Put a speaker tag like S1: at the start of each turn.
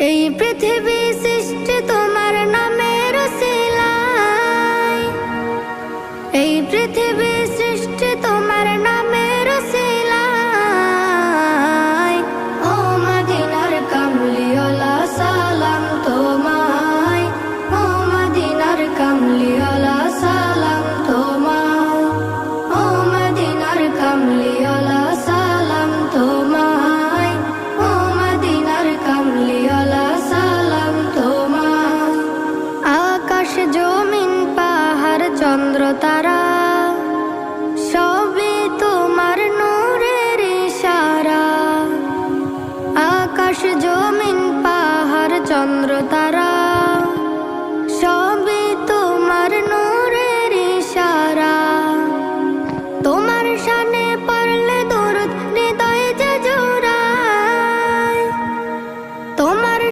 S1: এই পৃথিবী সৃষ্টি তোমার নামের উসিলায়, এই পৃথিবী সৃষ্টি তোমার নামের উসিলায়। ও মদিনার কামলিওয়ালা সালাম তোমায়, ও মদিনার কামলিওয়ালা সালাম তোমায়, ও মদিনার কামলিওয়ালা সালাম তোমায়, ও মদিনার কামলিওয়ালা সালাম তোমায়। আকাশ জমিন পাহাড় চন্দ্র তারা সবই তোমার নূরের ইশারা। আকাশ জমিন পাহাড় চন্দ্র তারা